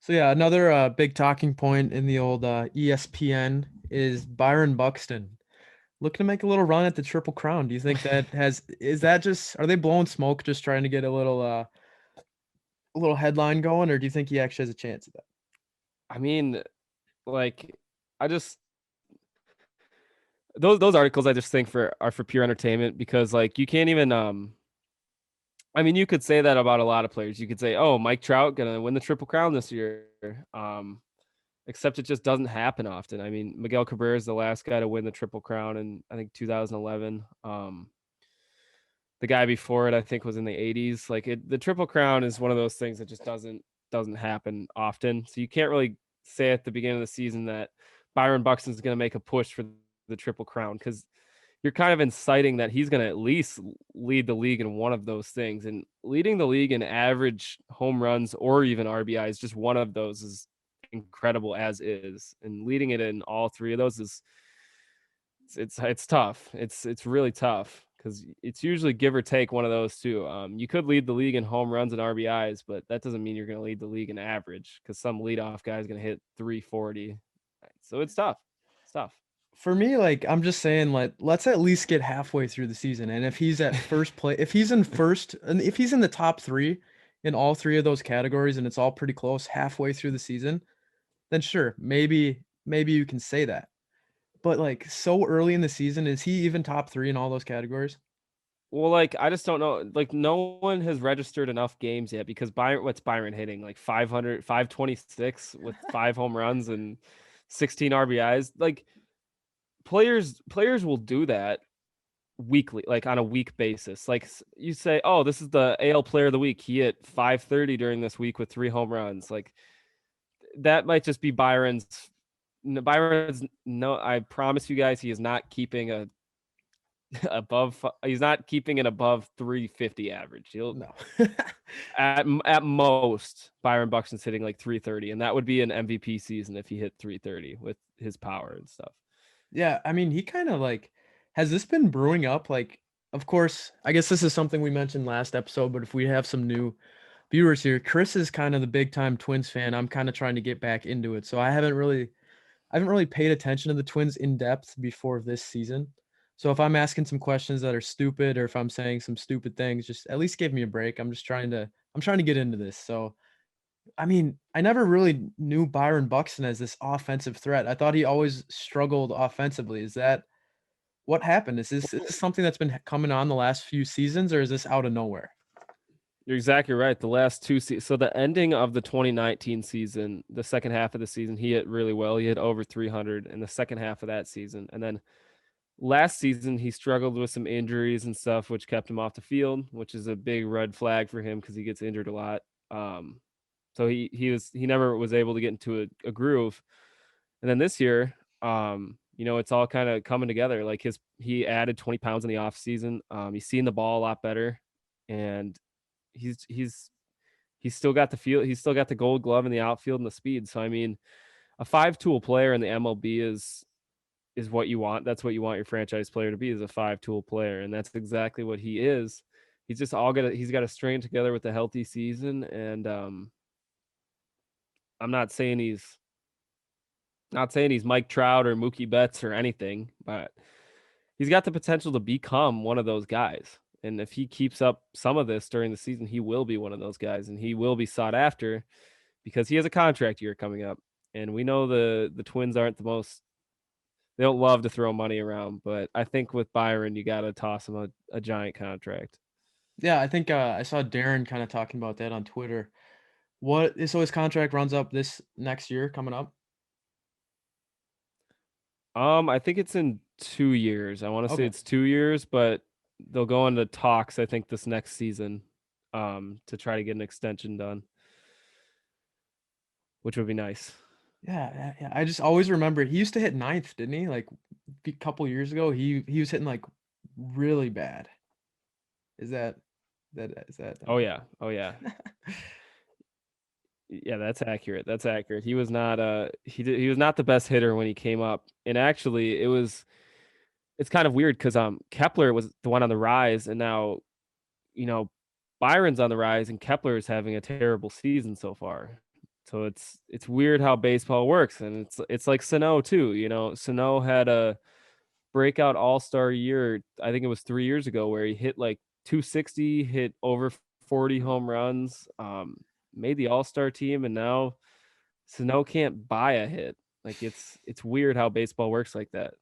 So yeah, another big talking point in the old ESPN is Byron Buxton looking to make a little run at the Triple Crown. Do you think is that just are they blowing smoke just trying to get a little headline going, or do you think he actually has a chance of that? I mean, like, I just those articles I just think are for pure entertainment because like you can't even I mean you could say that about a lot of players. You could say, "Oh, Mike Trout gonna win the Triple Crown this year." Except it just doesn't happen often. I mean, Miguel Cabrera is the last guy to win the Triple Crown in I think 2011. The guy before it I think was in the 80s. The Triple Crown is one of those things that just doesn't happen often. So you can't really say at the beginning of the season that Byron Buxton's going to make a push for the Triple Crown because you're kind of inciting that he's going to at least lead the league in one of those things. And leading the league in average home runs or even RBI is just one of those is incredible as is. And leading it in all three of those is it's tough. It's really tough because it's usually give or take one of those two. You could lead the league in home runs and RBIs, but that doesn't mean you're going to lead the league in average because some leadoff guy is going to hit 340. So it's tough. It's tough. For me, like I'm just saying, like let's at least get halfway through the season, and if he's at first place, if he's in first, and if he's in the top three in all three of those categories, and it's all pretty close halfway through the season, then sure, maybe you can say that. But like so early in the season, is he even top three in all those categories? Well, like I just don't know. Like no one has registered enough games yet because what's Byron hitting? Like 500, 526 with 5 home runs and 16 RBIs. Like players will do that weekly, like on a week basis. Like you say, oh, this is the AL player of the week. He hit 530 during this week with 3 home runs. Like that might just be Byron's no, I promise you guys, he is not keeping a he's not keeping an above 350 average. He'll No. at most Byron Buxton's hitting like 330, and that would be an MVP season if he hit 330 with his power and stuff. Yeah, I mean, he kind of like has this been brewing up? Like, of course, I guess this is something we mentioned last episode, but if we have some new viewers here, Chris is kind of the big time Twins fan. I'm kind of trying to get back into it. So I haven't really paid attention to the Twins in depth before this season. So if I'm asking some questions that are stupid or if I'm saying some stupid things, just at least give me a break. I'm trying to get into this. So I mean, I never really knew Byron Buxton as this offensive threat. I thought he always struggled offensively. Is that what happened? Is this something that's been coming on the last few seasons, or is this out of nowhere? You're exactly right. The last so the ending of the 2019 season, the second half of the season, he hit really well. He hit over 300 in the second half of that season, and then last season he struggled with some injuries and stuff, which kept him off the field, which is a big red flag for him because he gets injured a lot. So he never was able to get into a groove. And then this year, it's all kind of coming together. Like he added 20 pounds in the off season. He's seeing the ball a lot better, and he's he's he's still got the feel. He's still got the Gold Glove in the outfield and the speed. So I mean, a five-tool player in the MLB is what you want. That's what you want your franchise player to be, is a five-tool player, and that's exactly what he is. He's got to string together with a healthy season, and I'm not saying he's Mike Trout or Mookie Betts or anything, but he's got the potential to become one of those guys. And if he keeps up some of this during the season, he will be one of those guys, and he will be sought after because he has a contract year coming up. And we know the Twins aren't the most, they don't love to throw money around, but I think with Byron, you got to toss him a giant contract. Yeah, I think I saw Darren kind of talking about that on Twitter. So his contract runs up this next year coming up? I think it's in 2 years. I want to say Okay. it's 2 years, but they'll go into talks, I think, this next season, to try to get an extension done, which would be nice. Yeah. I just always remember he used to hit ninth, didn't he? Like a couple years ago, he was hitting like really bad. Is that Oh yeah. Oh yeah. Yeah, that's accurate. That's accurate. He was not he was not the best hitter when he came up. And actually it's kind of weird cuz Kepler was the one on the rise, and now, you know, Byron's on the rise and Kepler is having a terrible season so far. So it's weird how baseball works, and it's like Sano too. You know, Sano had a breakout all-star year. I think it was 3 years ago where he hit like 260, hit over 40 home runs, made the all-star team, and now Sano can't buy a hit. Like it's weird how baseball works like that.